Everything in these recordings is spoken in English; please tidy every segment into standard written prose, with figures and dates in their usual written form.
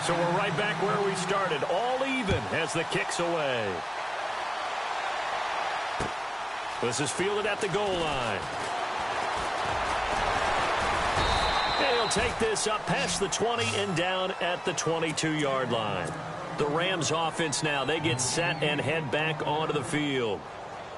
So we're right back where we started, all even as the kick's away. This is fielded at the goal line. And he'll take this up past the 20 and down at the 22-yard line. The Rams offense now, they get set and head back onto the field.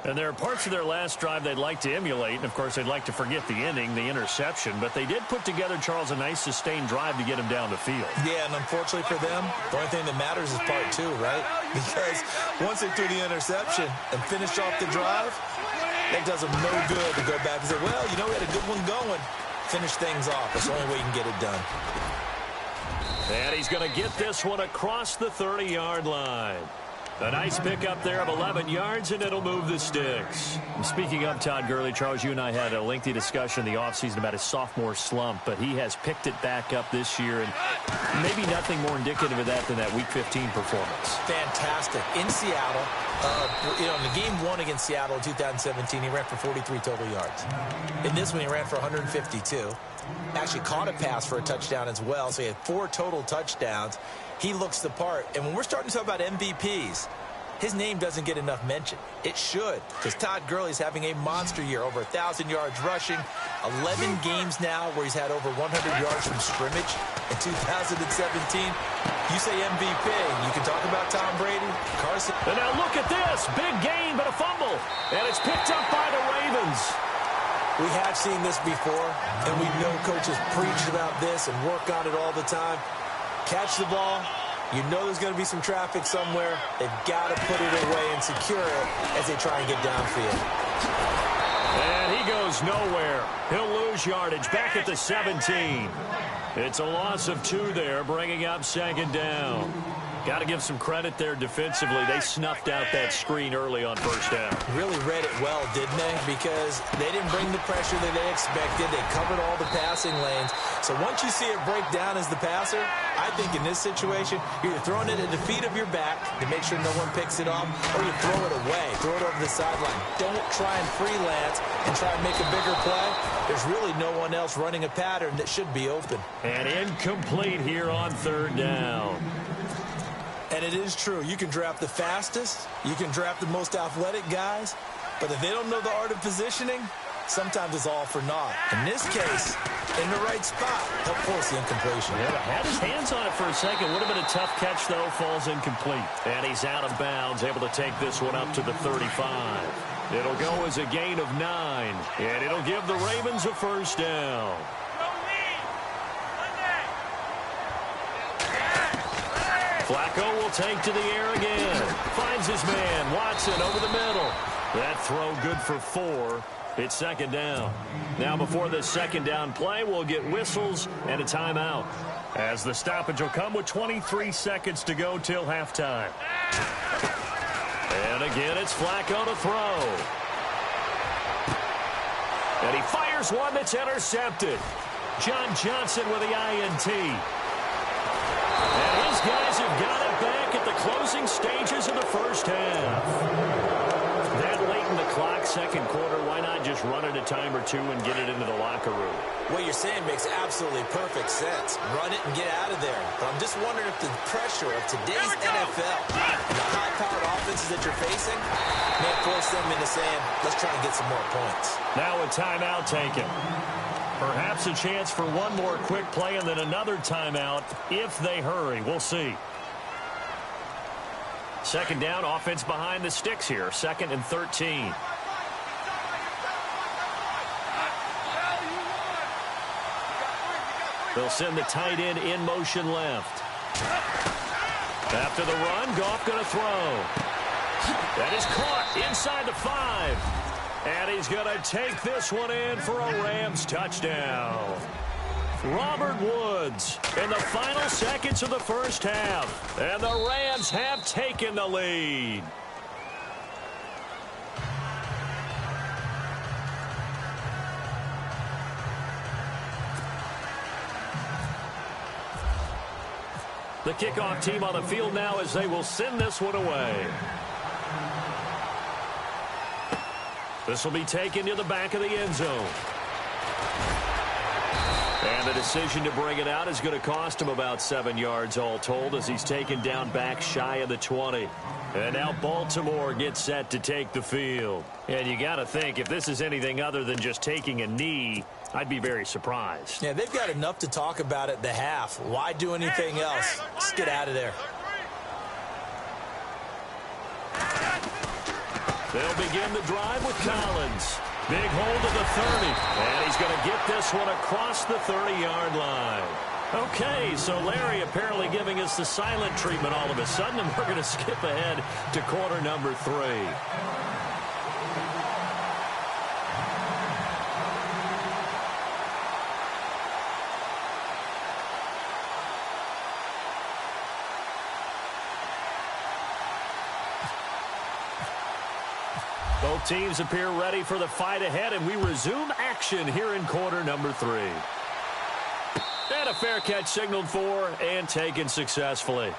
And there are parts of their last drive they'd like to emulate. And, of course, they'd like to forget the ending, the interception. But they did put together, Charles, a nice sustained drive to get him down the field. Yeah, and unfortunately for them, the only thing that matters is part two, right? Because once they threw the interception and finished off the drive, that does them no good to go back and say, well, you know, we had a good one going. Finish things off. That's the only way you can get it done. And he's going to get this one across the 30-yard line. A nice pickup there of 11 yards, and it'll move the sticks. Speaking of Todd Gurley, Charles, you and I had a lengthy discussion in the offseason about his sophomore slump, but he has picked it back up this year, and maybe nothing more indicative of that than that Week 15 performance. Fantastic. In Seattle, in the game one against Seattle in 2017, he ran for 43 total yards. In this one, he ran for 152. Actually caught a pass for a touchdown as well, so he had 4 total touchdowns. He looks the part. And when we're starting to talk about MVPs, his name doesn't get enough mention. It should, because Todd Gurley's having a monster year, over 1,000 yards rushing, 11 games now where he's had over 100 yards from scrimmage. In 2017, you say MVP, you can talk about Tom Brady, Carson. And now look at this, big gain, but a fumble, and it's picked up by the Ravens. We have seen this before, and we know coaches preach about this and work on it all the time. Catch the ball. You know there's going to be some traffic somewhere. They've got to put it away and secure it as they try and get downfield. And he goes nowhere. He'll lose yardage back at the 17. It's a loss of 2 there, bringing up second down. Got to give some credit there defensively. They snuffed out that screen early on first down. Really read it well, didn't they? Because they didn't bring the pressure that they expected. They covered all the passing lanes. So once you see it break down as the passer, I think in this situation, you're either throwing it at the feet of your back to make sure no one picks it off, or you throw it away, throw it over the sideline. Don't try and freelance and try and make a bigger play. There's really no one else running a pattern that should be open. And incomplete here on third down. And it is true. You can draft the fastest. You can draft the most athletic guys. But if they don't know the art of positioning, sometimes it's all for naught. In this case, in the right spot, help force the incompletion. Yeah, had his hands on it for a second. Would have been a tough catch, though. Falls incomplete. And he's out of bounds, able to take this one up to the 35. It'll go as a gain of 9. And it'll give the Ravens a first down. Flacco will take to the air again. Finds his man, Watson, over the middle. That throw good for 4. It's second down. Now before this second down play, we'll get whistles and a timeout, as the stoppage will come with 23 seconds to go till halftime. And again, it's Flacco to throw. And he fires one that's intercepted. John Johnson with the INT. And his guys have got it back at the closing stages of the first half. That late in the clock, second quarter, why not just run it a time or two and get it into the locker room? What you're saying makes absolutely perfect sense. Run it and get out of there. But I'm just wondering if the pressure of today's NFL and the high-powered offenses that you're facing may force them into saying, let's try and get some more points. Now a timeout taken. Perhaps a chance for one more quick play and then another timeout if they hurry. We'll see. Second down, offense behind the sticks here. 2nd and 13. They'll send the tight end in motion left. After the run, Goff going to throw. That is caught inside the 5. And he's going to take this one in for a Rams touchdown. Robert Woods in the final seconds of the first half. And the Rams have taken the lead. The kickoff team on the field now as they will send this one away. This will be taken to the back of the end zone. And the decision to bring it out is going to cost him about 7 yards all told as he's taken down back shy of the 20. And now Baltimore gets set to take the field. And you got to think, if this is anything other than just taking a knee, I'd be very surprised. Yeah, they've got enough to talk about at the half. Why do anything else? Just get out of there. They'll begin the drive with Collins. Big hold of the 30. And he's going to get this one across the 30-yard line. Okay, so Larry apparently giving us the silent treatment all of a sudden, and we're going to skip ahead to quarter number 3. Both teams appear ready for the fight ahead, and we resume action here in quarter number 3. And a fair catch signaled for and taken successfully.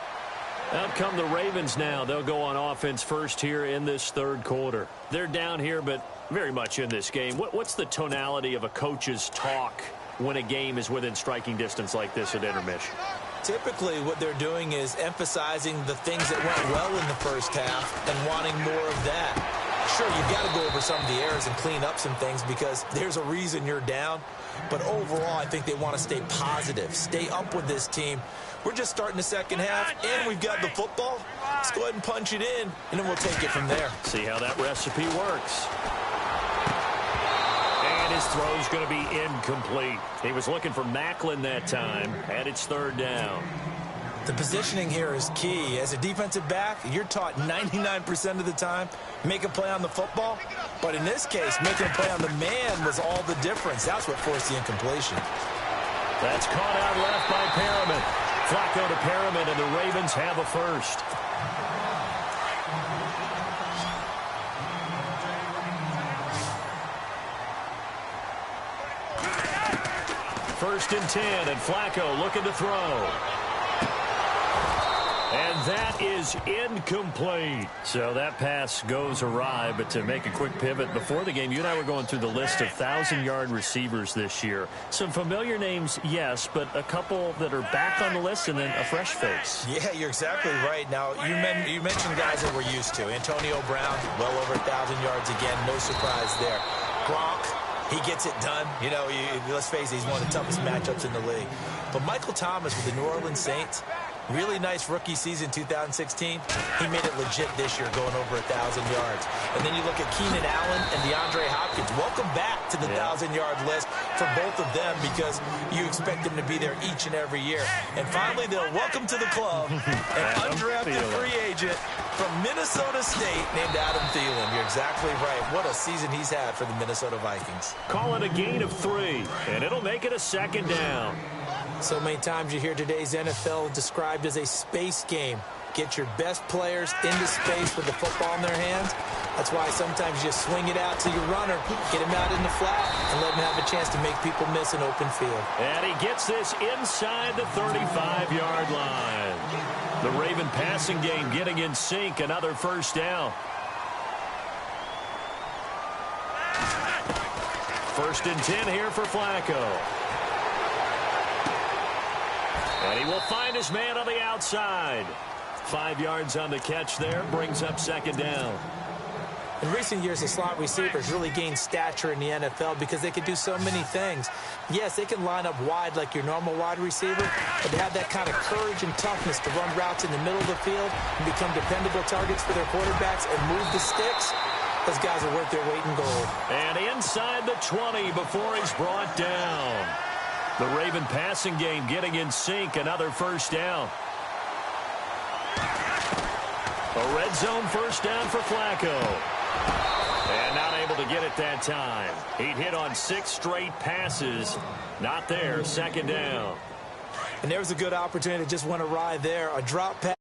Out come the Ravens now. They'll go on offense first here in this third quarter. They're down here, but very much in this game. What's the tonality of a coach's talk when a game is within striking distance like this at intermission? Typically, what they're doing is emphasizing the things that went well in the first half and wanting more of that. Sure, you've got to go over some of the errors and clean up some things because there's a reason you're down. But overall, I think they want to stay positive, stay up with this team. We're just starting the second half, and we've got the football. Let's go ahead and punch it in, and then we'll take it from there. See how that recipe works. And his throw's going to be incomplete. He was looking for Macklin that time, and it's third down. The positioning here is key. As a defensive back, you're taught 99% of the time, make a play on the football. But in this case, making a play on the man was all the difference. That's what forced the incompletion. That's caught out left by Perriman. Flacco to Perriman, and the Ravens have a first. First and 10, and Flacco looking to throw. And that is incomplete. So that pass goes awry, but to make a quick pivot, before the game, you and I were going through the list of 1,000-yard receivers this year. Some familiar names, yes, but a couple that are back on the list and then a fresh face. Yeah, you're exactly right. Now, you mentioned guys that we're used to. Antonio Brown, well over 1,000 yards again. No surprise there. Gronk, he gets it done. You know, let's face it, he's one of the toughest matchups in the league. But Michael Thomas with the New Orleans Saints, really nice rookie season 2016. He made it legit this year, going over 1,000 yards. And then you look at Keenan Allen and DeAndre Hopkins. Welcome back to the 1,000-yard list for both of them because you expect them to be there each and every year. And finally, they'll welcome to the club an undrafted free agent from Minnesota State named Adam Thielen. You're exactly right. What a season he's had for the Minnesota Vikings. Call it a gain of 3, and it'll make it a second down. So many times you hear today's NFL described as a space game. Get your best players into space with the football in their hands. That's why sometimes you just swing it out to your runner, get him out in the flat, and let him have a chance to make people miss an open field. And he gets this inside the 35-yard line. The Raven passing game getting in sync, another first down. First and 10 here for Flacco. And he will find his man on the outside. 5 yards on the catch there, brings up second down. In recent years, the slot receivers really gained stature in the NFL because they can do so many things. Yes, they can line up wide like your normal wide receiver, but they have that kind of courage and toughness to run routes in the middle of the field and become dependable targets for their quarterbacks and move the sticks. Those guys are worth their weight in gold. And inside the 20 before he's brought down. The Raven passing game getting in sync, another first down. A red zone first down for Flacco. And not able to get it that time. He'd hit on 6 straight passes. Not there, second down. And there was a good opportunity that just went awry there. A drop pass.